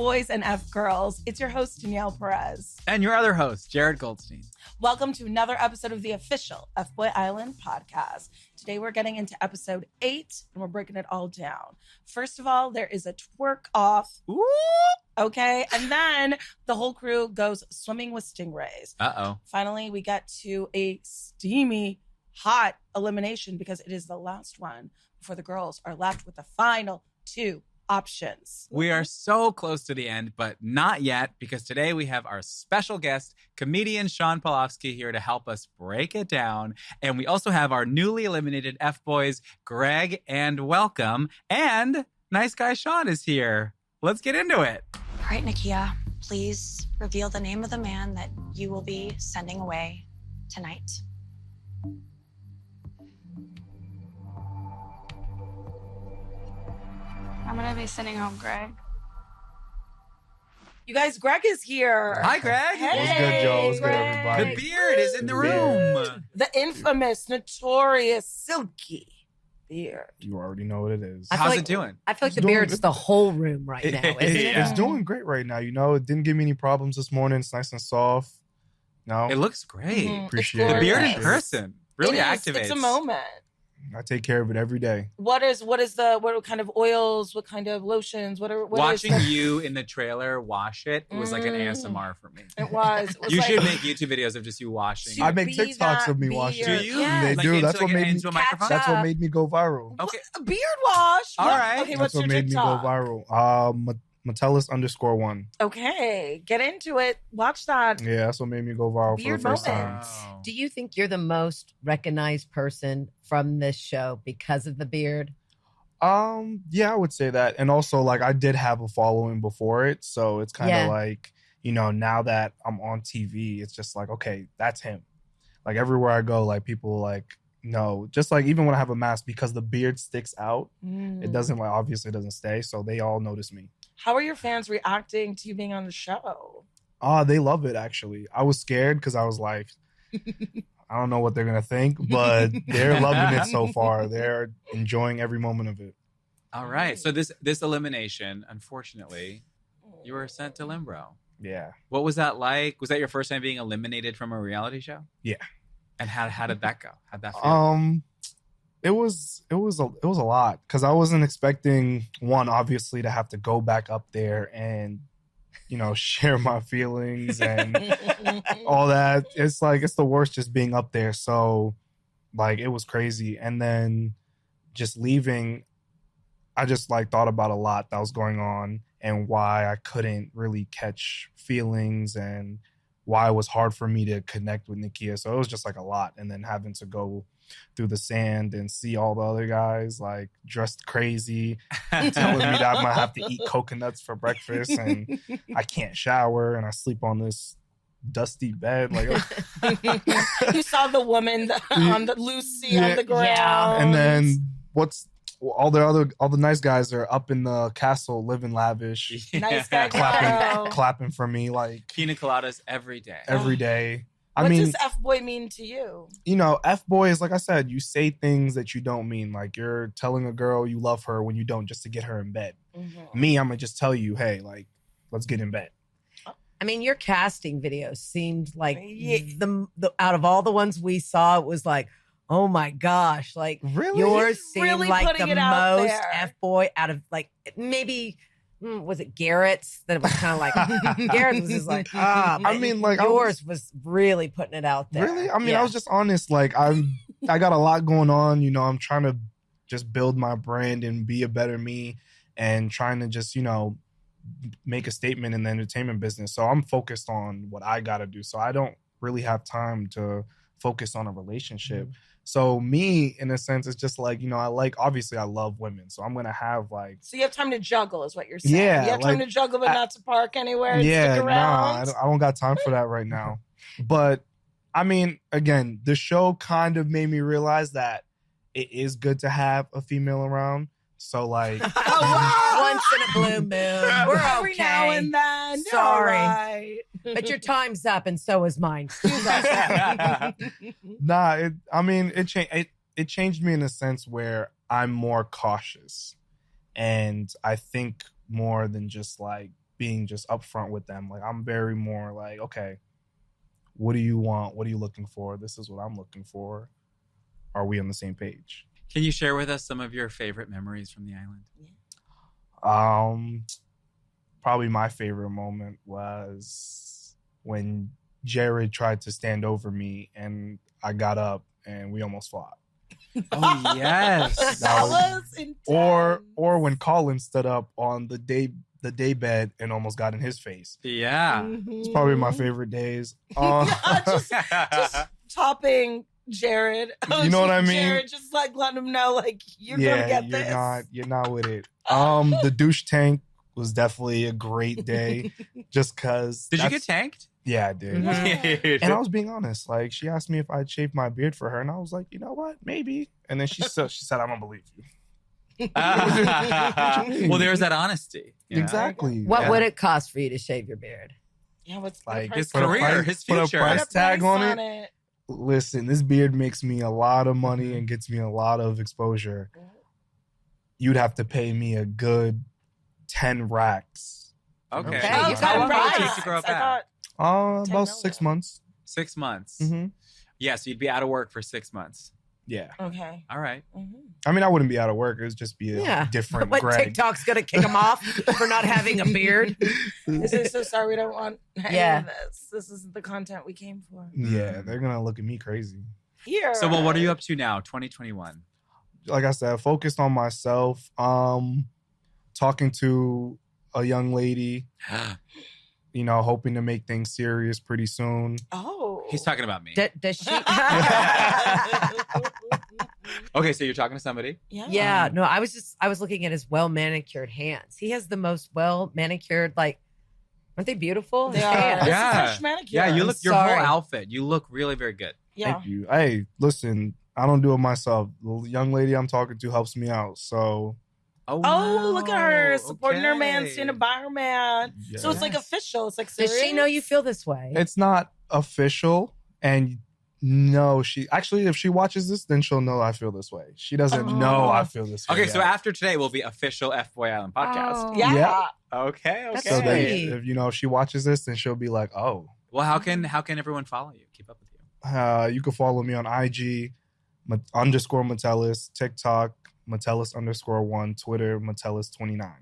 F-Boys and F-Girls. It's your host, Danielle Perez. And your other host, Jared Goldstein. Welcome to another episode of the official F-Boy Island podcast. Today we're getting into episode 8, and we're breaking it all down. First of all, there is a twerk off. Ooh. Okay, and then the whole crew goes swimming with stingrays. Uh-oh. Finally, we get to a steamy, hot elimination because it is the last one before the girls are left with the final 2 options. We are so close to the end, but not yet, because today we have our special guest, comedian Shawn Pelofsky, here to help us break it down. And we also have our newly eliminated F-Boys, Greg and Welcome. And Nice Guy Chaun is here. Let's get into it. All right, Nakia, please reveal the name of the man that you will be sending away tonight. I'm gonna be sending home Greg. You guys, Greg is here. Hi, Greg. Hey, What's good, y'all? What's good, Greg. everybody? The beard is in the room. The infamous, notorious, silky beard. You already know what it is. I feel How's like- it doing? I feel like It's the doing beard's good. the whole room right now, isn't it? Yeah. It's doing great right now. You know, it didn't give me any problems this morning. It's nice and soft. No, It looks great. Mhm. Appreciate It's The it. beard in gorgeous. person really It is. activates. It's a moment. I take care of it every day. What kind of oils? What kind of lotions? What Watching is you in the trailer wash it was like an Mm. ASMR for me. It was. It was You like, should make YouTube videos of just you washing. To I make be TikToks that of me washing. beard. Do you? Yeah. They Like do. into, That's what like, made me. into a microphone? That's what made me go viral. Okay. A beard wash. All What- right. Okay, That's what's what your made me go TikTok? viral. Metellus_1. Okay, get into it. Watch that. Yeah, that's what made me go viral Beard for the first moment. time. Wow. Do you think you're the most recognized person from this show because of the beard? Yeah, I would say that. And also, like, I did have a following before it, so it's kind of Yeah. like, you know, now that I'm on TV, it's just like, okay, that's him. Like, everywhere I go, like, people like know. Just like even when I have a mask, because the beard sticks out, it doesn't, like, obviously it doesn't stay, so they all notice me. How are your fans reacting to you being on the show? They love it, actually. I was scared because I was like, I don't know what they're gonna think, but they're loving it so far. They're enjoying every moment of it. All right. So this elimination, unfortunately, you were sent to Limbro. Yeah. What was that like? Was that your first time being eliminated from a reality show? Yeah. And how did that go? How'd that feel? It was a lot because I wasn't expecting, one, obviously, to have to go back up there and, you know, share my feelings and all that. It's like, it's the worst just being up there. So, like, it was crazy. And then just leaving, I just, like, thought about a lot that was going on and why I couldn't really catch feelings and why it was hard for me to connect with Nakia. So it was just, like, a lot. And then having to go through the sand and see all the other guys, like, dressed crazy, telling me that I might have to eat coconuts for breakfast and I can't shower and I sleep on this dusty bed. Like, You saw the woman on the Lucy on Yeah. the ground. Yeah. and then all the nice guys are up in the castle living lavish, Nice Guy clapping Grotto. clapping for me like Pina coladas every day. every day. I What mean, does F-Boy mean to you? you know, F-boy is, like I said, you say things that you don't mean. Like, you're telling a girl you love her when you don't, just to get her in bed. Me, I'm gonna just tell you, hey, like, let's get in bed. I mean, your casting video seemed like Yeah. the out of all the ones we saw, it was like, oh my gosh, like Really? yours seemed Really like putting the it out most there. F-boy out of like maybe. Was it Garrett's? That it was kind of like Garrett's was just like, I but mean, like, yours was really putting it out there. Really? I mean, Yeah. I was just honest. Like, I got a lot going on. You know, I'm trying to just build my brand and be a better me and trying to just, you know, make a statement in the entertainment business. So I'm focused on what I got to do. So I don't really have time to focus on a relationship. So me, in a sense, it's just like, you know, obviously I love women. So I'm going to have like, So you have time to juggle, is what you're saying. Yeah, You have time like, to juggle, but not to park anywhere and yeah, stick nah, around. I don't got time for that right now. But I mean, again, the show kind of made me realize that it is good to have a female around. So like, Once in a blue moon. We're Every okay. now and then. You're Sorry. all right. But your time's up, and so is mine. nah, it changed me in a sense where I'm more cautious. And I think more than just like being just upfront with them. Like, I'm very more like, okay, what do you want? What are you looking for? This is what I'm looking for. Are we on the same page? Can you share with us some of your favorite memories from the island? Probably my favorite moment was when Jared tried to stand over me and I got up and we almost fought. Oh, yes. That was intense. Or when Colin stood up on the day bed and almost got in his face. Yeah. It's probably my favorite days. just topping Jared. You know what I mean? Jared, just like letting him know, like, you're gonna get this. You're not with it. The douche tank was definitely a great day, just because. Did you get tanked? Yeah, I did. Yeah. And I was being honest. Like, she asked me if I'd shave my beard for her, and I was like, you know what, maybe. And then she said, I don't believe you. Well, there's that honesty. you know? Exactly. What would it cost for you to shave your beard? Yeah, what's Like, the His price on it? career, his Put a future. price tag on it. it. Listen, this beard makes me a lot of money and gets me a lot of exposure. You'd have to pay me a good 10 racks. Okay. Okay, How you long got would it it right. take to grow it back? About 10 6 million. months. 6 months. Mm-hmm. Yeah, so you'd be out of work for 6 months. Yeah. Okay. All right. I mean, I wouldn't be out of work. It would just be a different But Greg. TikTok's gonna kick him off for not having a beard. This is so sorry. We don't want any Yeah. of this. This isn't the content we came for. Yeah, they're going to look at me crazy. Here. So, well, what are you up to now, 2021? Like I said, focused on myself. Talking to a young lady, hoping to make things serious pretty soon. Oh. He's talking about me. Does she? Okay, so you're talking to somebody? Yeah. Yeah, no, I was looking at his well manicured hands. He has the most well manicured, like, aren't they beautiful? They His are. hands. It's a Yeah. fresh manicure. Yeah, you look your sorry. whole outfit. You look really very good. Yeah. Thank you. Hey, listen, I don't do it myself. The young lady I'm talking to helps me out. So, Oh, look at her supporting her man, okay. standing by her man. yeah. So it's like official. It's like serious. Does she know you feel this way? It's not official. And no, if she watches this, then she'll know I feel this way. She doesn't know I feel this way. Okay, so yet. after today will be official FBOY Island podcast. Oh. Yeah. Yeah. Okay, okay. That's So then, sweet. if she watches this, then she'll be like, oh. Well, how can everyone follow you? Keep up with you. You can follow me on IG, _Metellus, TikTok, Metellus_1, Twitter, Metellus29.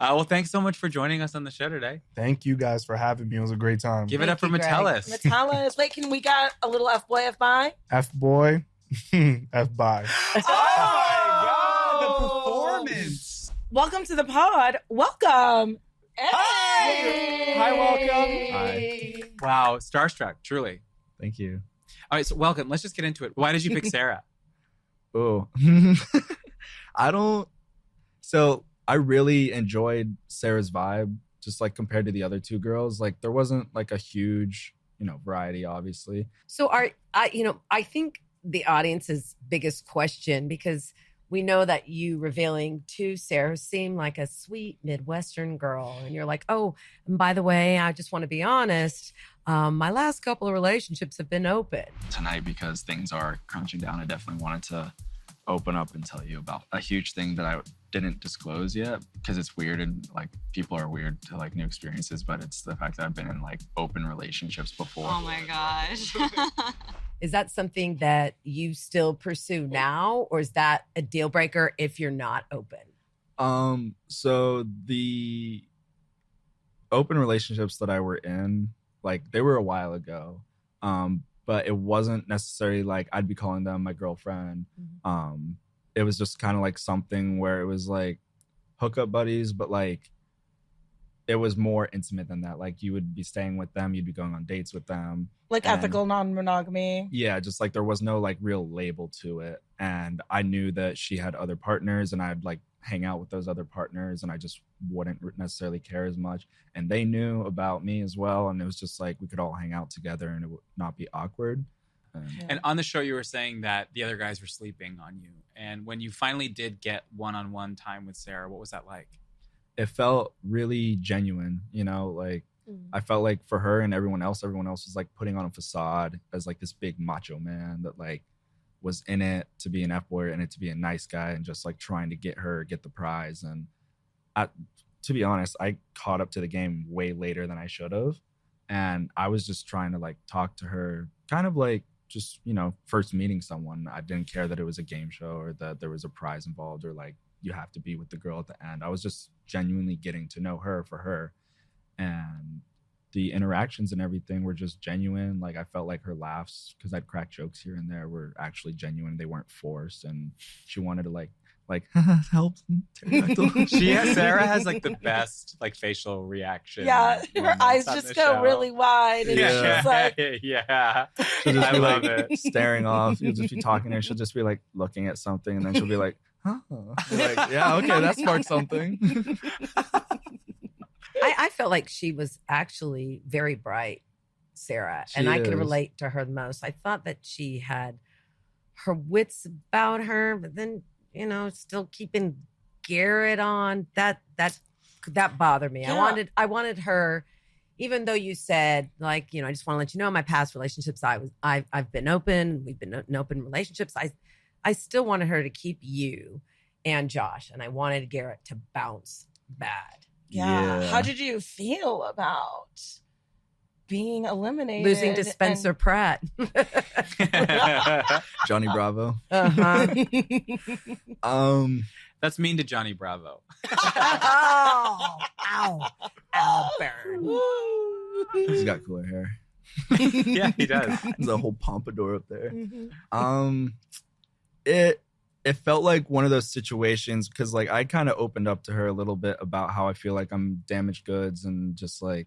Well, thanks so much for joining us on the show today. Thank you guys for having me. It was a great time. Give it Thank up for you, Greg. Metellus. Metellus. Wait, can we got a little F-boy, F-by? F-boy, F-bye. Oh my God, the performance. Welcome to the pod. Welcome. Hey. Hi, welcome. Hi. Wow, starstruck, truly. Thank you. All right, so welcome. Let's just get into it. Why did you pick Sarah? Oh, I really enjoyed Sarah's vibe, just like compared to the other two girls. Like there wasn't like a huge, variety, obviously. So I think the audience's biggest question, because we know that you revealing to Sarah seemed like a sweet Midwestern girl. And you're like, oh, and by the way, I just want to be honest. My last couple of relationships have been open. Tonight, because things are crunching down, I definitely wanted to open up and tell you about a huge thing that I didn't disclose yet, because it's weird and like people are weird to like new experiences, but it's the fact that I've been in like open relationships before. Oh my gosh. Is that something that you still pursue now, or is that a deal breaker if you're not open? So the open relationships that I were in, like they were a while ago. But it wasn't necessarily like I'd be calling them my girlfriend. It was just kind of like something where it was like hookup buddies, but like it was more intimate than that. Like you would be staying with them, you'd be going on dates with them. Like And- ethical non-monogamy. Yeah, just like there was no like real label to it. And I knew that she had other partners and I'd like hang out with those other partners and I just wouldn't necessarily care as much. And they knew about me as well. And it was just like we could all hang out together and it would not be awkward. And on the show, you were saying that the other guys were sleeping on you. And when you finally did get one-on-one time with Sarah, what was that like? It felt really genuine, like I felt like for her and everyone else was like putting on a facade as like this big macho man that like was in it to be an F-boy and it to be a nice guy and just like trying to get the prize. And to be honest, I caught up to the game way later than I should have. And I was just trying to like talk to her kind of like just, you know, first meeting someone. I didn't care that it was a game show or that there was a prize involved or like you have to be with the girl at the end. I was just genuinely getting to know her for her. And the interactions and everything were just genuine. Like I felt like her laughs, because I'd crack jokes here and there, were actually genuine. They weren't forced. And she wanted to like help. Sarah has like the best like facial reaction. Yeah, her eyes just go really wide. And she's like, yeah. She'll just I be love like it. staring off. You'll just be talking to her. She'll just be like looking at something, and then she'll be like, "Huh?" You're like, yeah, okay, that sparked something. I felt like she was actually very bright, Sarah, and I could relate to her the most. I thought that she had her wits about her, but then, you know, still keeping Garrett on. That bothered me. Yeah. I wanted her, even though you said like, you know, I just want to let you know my past relationships. I've been open. We've been in open relationships. I still wanted her to keep you and Josh, and I wanted Garrett to bounce bad. Yeah. How did you feel about being eliminated? Losing to Spencer Pratt. Johnny Bravo. Uh-huh. That's mean to Johnny Bravo. Oh, ow, burn. He's got cooler hair. Yeah, he does. There's a whole pompadour up there. Mm-hmm. It felt like one of those situations, because like I kind of opened up to her a little bit about how I feel like I'm damaged goods and just like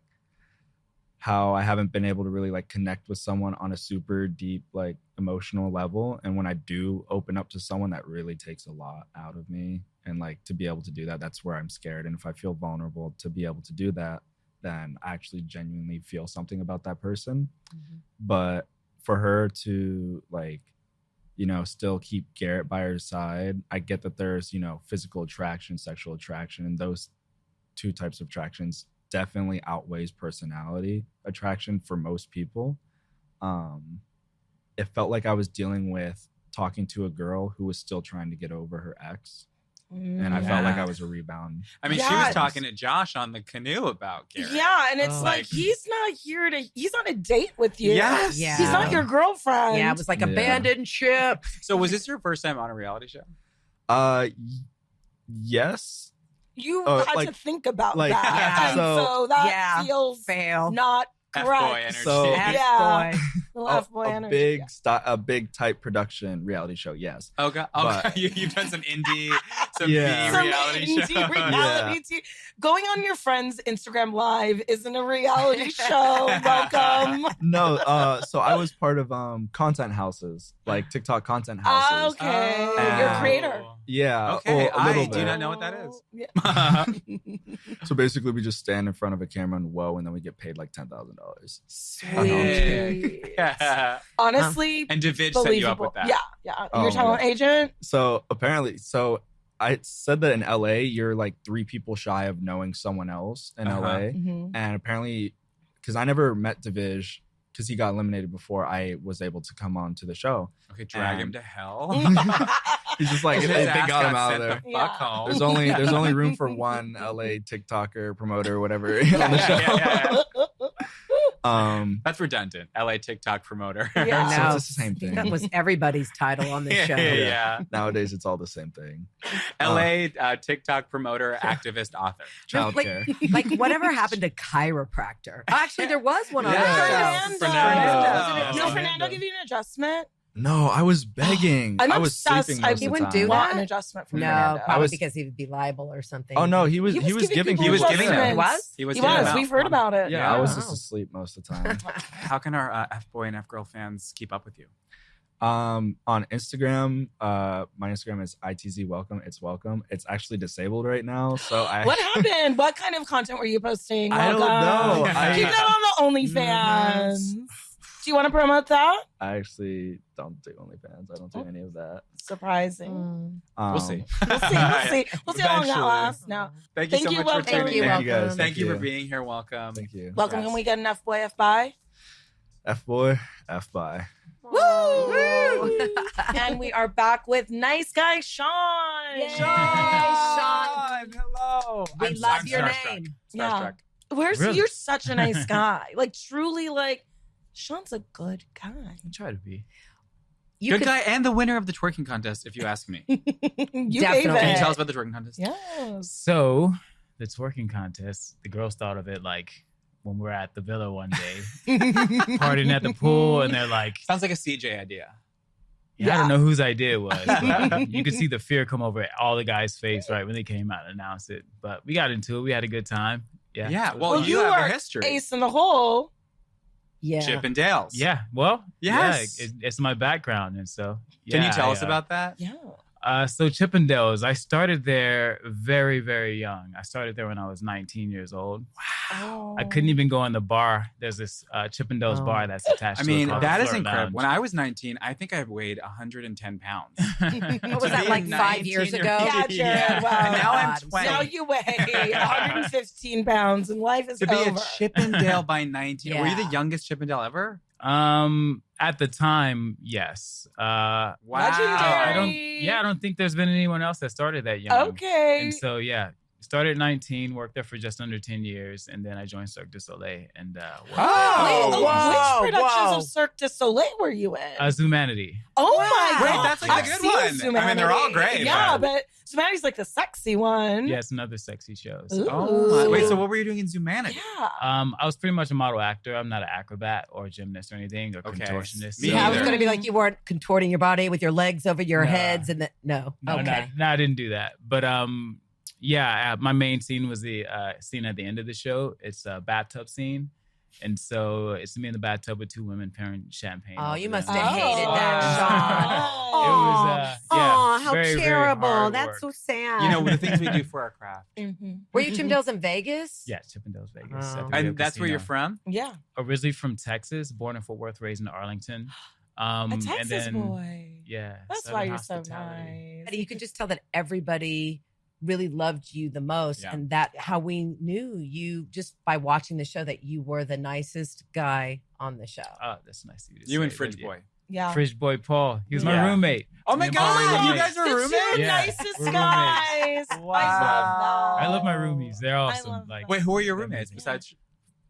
how I haven't been able to really like connect with someone on a super deep like emotional level. And when I do open up to someone, that really takes a lot out of me. And like to be able to do that, that's where I'm scared. And if I feel vulnerable to be able to do that, then I actually genuinely feel something about that person. Mm-hmm. But for her to like, you know, still keep Garrett by her side, I get that there's, you know, physical attraction, sexual attraction, and those two types of attractions definitely outweighs personality attraction for most people. It felt like I was dealing with talking to a girl who was still trying to get over her ex. And I felt like I was a rebound. I mean, she was talking to Josh on the canoe about Garrett. Yeah, and it's like he's on a date with you. Yes. Yeah. He's not your girlfriend. Yeah, it was like abandoned ship. So was this your first time on a reality show? Yes. You had like- to think about like, that. yeah. And so that feels fail. not F-boy correct. energy. So- Yeah. F-boy. Little F-boy energy. A big type production reality show, yes. Oh god! But- You've done some indie, some Yeah. B reality Some shows. indie reality TV. Going on your friend's Instagram Live isn't a reality show. Welcome. No, so I was part of content houses, like TikTok content houses. Okay. Oh. You're a creator. Yeah, Okay, a little I bit. do not know what that is. Yeah. So basically, we just stand in front of a camera and whoa, and then we get paid like $10,000. Sweet. Yeah. Honestly, And David set you up believable. with that. Yeah. Oh, Your talent agent. So apparently, I said that in LA, you're like 3 people shy of knowing someone else in Uh-huh. LA, Mm-hmm. and apparently, because I never met David, because he got eliminated before I was able to come on to the show. Okay, drag him to hell. He's just like, His they ass got him got out of sent there. the fuck Yeah. home. There's only room for one LA TikToker promoter, whatever, on the show. Yeah. That's redundant. LA TikTok promoter. Yeah. So No. it's the same thing. That was everybody's title on this show. Yeah. Nowadays, it's all the same thing. LA TikTok promoter, activist, author. Childcare. Like whatever happened to chiropractor? Actually, there was one on Yeah. the show. Fernando. Oh. Did Fernando give you an adjustment? No, I was begging. I'm I was obsessed. sleeping I most He of the wouldn't time. do Want that? an adjustment from No, Fernando. probably was- because he would be liable or something. Oh no, he was He was giving people He was giving them. adjustments. He was? He He giving was. them We've out. heard about it. Yeah, I was Wow. just asleep most of the time. How can our F-boy and F-girl fans keep up with you? On Instagram, my Instagram is ITZ Welcome. It's welcome. It's actually disabled right now, so I. What happened? What kind of content were you posting? I don't Welcome. know. Keep that on the OnlyFans. Do you want to promote that? I actually don't do OnlyFans. I don't do any of that. Surprising. We'll see. We'll see. We'll see. We'll see how long that Eventually. lasts. No. Thank you Thank so you, much welcome. for tuning Thank you, in. Thank you guys. welcome. Thank you for being here. Welcome. Thank you. Welcome. Yes. Can we get an F-boy, F-bye? F-boy, F-bye. Woo! And we are back with Nice Guy Shawn. Yay. Shawn! Hello. Oh, We I'm love your starstruck. name. Yeah. You're such a nice guy. Like, truly, like, Shawn's a good guy. I try to be. You Good could- guy and the winner of the twerking contest, if you ask me. You Definitely. gave Can you it. tell us about the twerking contest? Yes. So, the twerking contest, the girls thought of it like when we were at the villa one day, partying at the pool, and they're like, Sounds like a CJ idea. I don't know whose idea it was. But you could see the fear come over all the guys' face right when they came out and announced it. But we got into it. We had a good time. Yeah. Yeah. It was Well, fun. you have are a history. Ace in the hole. Yeah. Chippendales. Yeah. Well, Yes. yeah, it's my background. And so, Can you tell I, us about that? Yeah. So Chippendales, I started there very, very young. I started there when I was 19 years old. Wow. I couldn't even go in the bar. There's this Chippendales bar that's attached I to it mean, called that the is Flirt incredible. Lounge. When I was 19, I think I weighed 110 pounds. What was To that, be like 5 19 years year- ago? Yeah, Jared, wow. And now I'm God, 20. Now you weigh 115 pounds and life is To be over. a Chippendale by 19. Were you the Yeah. youngest Chippendale ever? At the time, yes. Wow. Legendary. I don't think there's been anyone else that started that young. Okay. And so, started at 19, worked there for just under 10 years, and then I joined Cirque du Soleil and worked Which productions of Cirque du Soleil were you in? Zumanity. Oh my Wait, god. that's like a I've good seen one. I mean, they're all Zumanity. great, Yeah, but- but Zumanity's like the sexy one. Yeah, it's another sexy show. Ooh. Oh, my. Wait, so what were you doing in Zumanity? Yeah. I was pretty much a model actor. I'm not an acrobat or gymnast or anything or Okay. contortionist. Me Yeah, I was either. going to be like, you weren't contorting your body with your legs over your Nah. heads and no. No, Okay. no, I didn't do that. But my main scene was the scene at the end of the show. It's a bathtub scene. And so it's me in the bathtub with two women pouring champagne. Oh, over you must them. have hated that, Shawn. It was, Oh, how very, very terrible. hard That's work. so sad. You know, the things we do for our craft. Were you Chippendales in Vegas? Yeah, Chippendales, Vegas. Oh. at the Rio And that's where you're Casino. from? Yeah. Originally from Texas, born in Fort Worth, raised in Arlington. A and Texas then, boy. Yeah. That's Southern why you're so hospitality. nice. You could just tell that everybody really loved you the most, Yeah. and that how we knew you just by watching the show that you were the nicest guy on the show. Oh, that's nice of you to You say. and Thank Fridge you. Boy. Yeah. Fridge Boy Paul. He was my Yeah. roommate. Oh my Me and Paul were God, you roommates. guys are The roommates? two Yeah. nicest We're guys. Wow. I love that. I love my roomies. They're I awesome. love Like them. Wait, who are your they're roommates amazing. besides?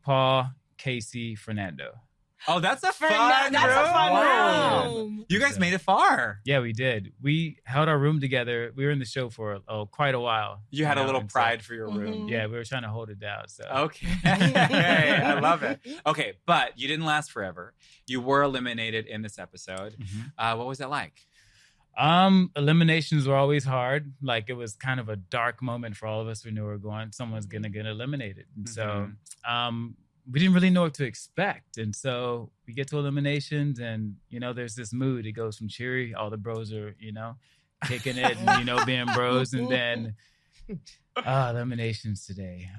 Paul, Casey, Fernando. Oh, that's a fun That's a room. fun Wow. room. You guys made it far. Yeah, we did. We held our room together. We were in the show for quite a while. You had a know, little and so- pride for your room. Yeah, we were trying to hold it down. So Okay. I love it. Okay, but you didn't last forever. You were eliminated in this episode. What was that like? Eliminations were always hard. Like it was kind of a dark moment for all of us. We knew we were going, someone's gonna get eliminated. And so we didn't really know what to expect. And so we get to eliminations and, there's this mood. It goes from cheery, all the bros are, kicking it and, being bros. And then eliminations today.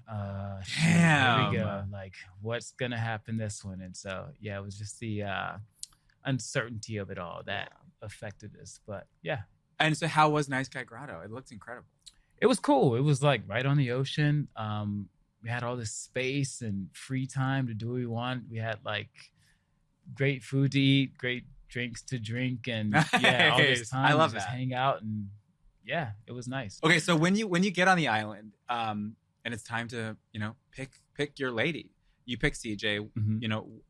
Shoot, here we go. Like what's going to happen this one? And so, yeah, it was just the uncertainty of it all that affected us. But yeah. And so how was Nice Guy Grotto? It looked incredible. It was cool. It was like right on the ocean. We had all this space and free time to do what we want. We had like great food to eat, great drinks to drink, and yeah, all this time I love to just that. hang out, and yeah, it was nice. Okay, so when you get on the island, and it's time to pick your lady, you pick CJ.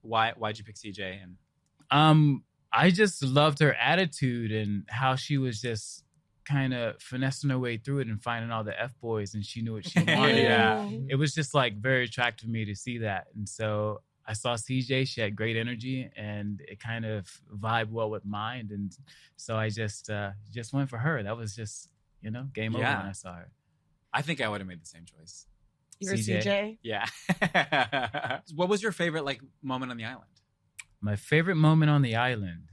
Why'd you pick CJ? And I just loved her attitude and how she was just kind of finessing her way through it and finding all the F-boys, and she knew what she wanted. Yeah. It was just like very attractive to me to see that. And so I saw CJ, she had great energy and it kind of vibed well with mine. And so I just went for her. That was just, game over when I saw her. I think I would have made the same choice. You're a CJ? Yeah. What was your favorite moment on the island? My favorite moment on the island?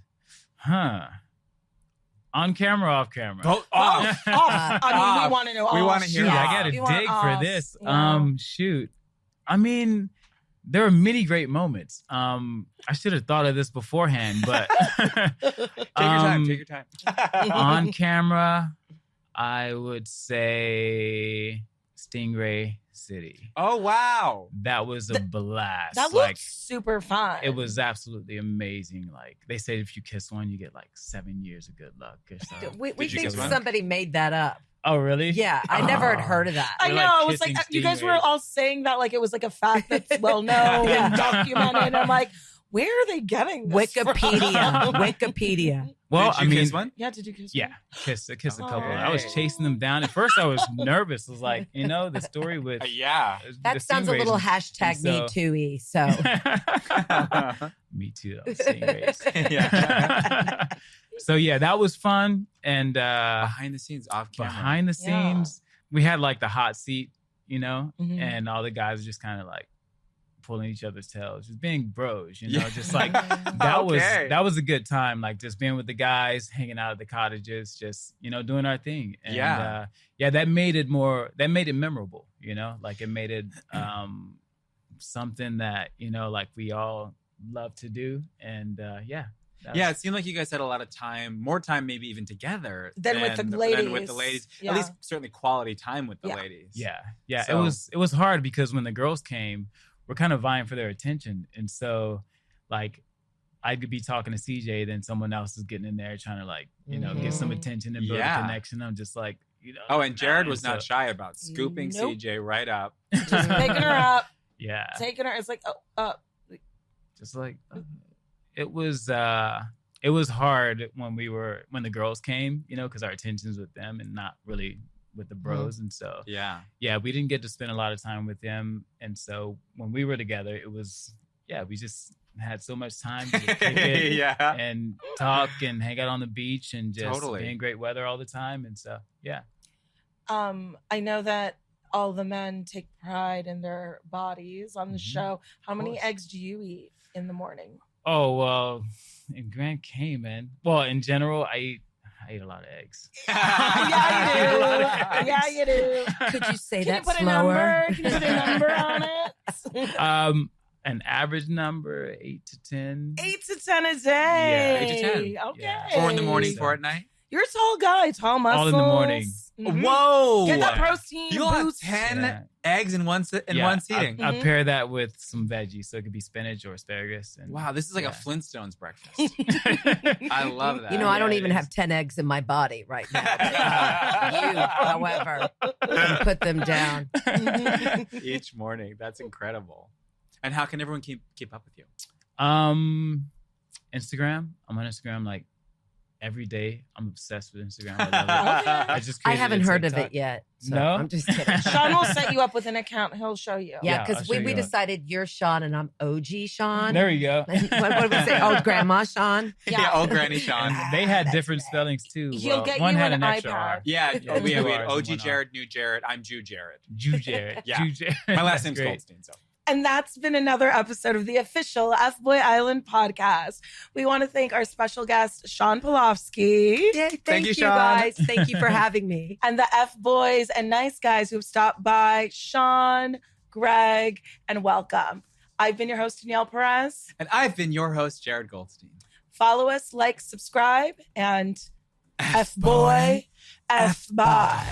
On camera, off camera? Oh, off. I mean, we want to know. We off. wanna hear Shoot, off. I got to We want dig off. for this. Yeah. Shoot. I mean, there are many great moments. I should have thought of this beforehand, but Take your time. on camera, I would say Stingray City. Oh, wow. That was a blast. That looked super fun. It was absolutely amazing. Like they say, if you kiss one, you get like 7 years of good luck or something. We Did you think kiss one? somebody made that up. Oh, really? Yeah, I never had heard of that. I We're know. like I was like, kissing you guys were stingrays. all saying that like it was like a fact that's well known Yeah. and documented. I'm like, where are they getting this Wikipedia. from? Wikipedia. Well, Did you kiss one? Yeah, did you kiss yeah, one? kiss a couple. Okay. I was chasing them down. At first, I was nervous. I was like, the story with Yeah. That the sounds a little stingrays. hashtag And me too-y. So Me too. Though, stingrays. Yeah. So yeah, that was fun. And Behind the scenes, off camera. behind the Yeah. scenes, we had like the hot seat, Mhm. and all the guys were just kind of like pulling each other's tails, just being bros, just like Okay. that was a good time, like just being with the guys, hanging out at the cottages, just doing our thing. And that made it memorable, like it made it something that like we all love to do. And Yeah, it seemed like you guys had a lot of time, more time maybe even together Than with the than with the ladies. ladies. Yeah. At least certainly quality time with the Yeah. ladies. yeah So- it was hard because when the girls came, we're kind of vying for their attention, and so like I could be talking to CJ, then someone else is getting in there trying to like get some attention and build Yeah. a connection. I'm just like Oh, and Jared was so- not shy about scooping Nope. CJ right up. Just picking her up, yeah, taking her. It's like, just like it was hard when the girls came, because our attention's with them and not really with the bros. And so Yeah. we didn't get to spend a lot of time with them. And so when we were together, it was we just had so much time to kick it Yeah. and talk and hang out on the beach and just Totally. be in great weather all the time. And so I know that all the men take pride in their bodies on the Mhm. show. How many course. eggs do you eat in the morning? Oh well, in Grand Cayman. Well, in general, I eat a lot of eggs. Yeah, you do. could you say Can you that put a slower? number? Can you put a number on it? An average number 8 to 10. 8 to 10 a day. 8 to 10. Okay. Yeah. 4 in the morning, So- 4 at night. You're a tall guy, tall muscles. All in the morning. Mhm. Whoa! Get that Yeah. protein You have boost. 10 Yeah. eggs in one seating. I Mhm. pair that with some veggies, so it could be spinach or asparagus. And Wow, this is like a Yeah. Flintstones breakfast. I love that. I don't Yeah, even it have is. 10 eggs in my body right now. You, however, can put them down. Each morning. That's incredible. And how can everyone keep up with you? Instagram. I'm on Instagram like every day. I'm obsessed with Instagram. I love it. Okay. I just I created haven't a heard of TikTok. it yet. So No? I'm just kidding. Sean will set you up with an account. He'll show you. Yeah, Yeah, because I'll we show you. decided you're Sean and I'm OG Sean. There you go. what did we say? Oh, Grandma Sean. Yeah. old Granny Sean. And they had That's different right. spellings too. He'll Well, get one you had an an extra iPad. R. Yeah, Yeah, we two had Rs OG and one R. Jared, new Jared. I'm Jew Jared. Jew Jared. Yeah. Jew Jared. My last That's name's great. Goldstein. So. And that's been another episode of the official FBOY Island podcast. We want to thank our special guest, Shawn Pelofsky, Yeah, thank you, you, Sean. guys. Thank you for having me. and the FBOYs and Nice Guys who've stopped by, Shawn, Greg, and Welcome. I've been your host, Danielle Perez. And I've been your host, Jared Goldstein. Follow us, like, subscribe, and FBOY, F-Bye.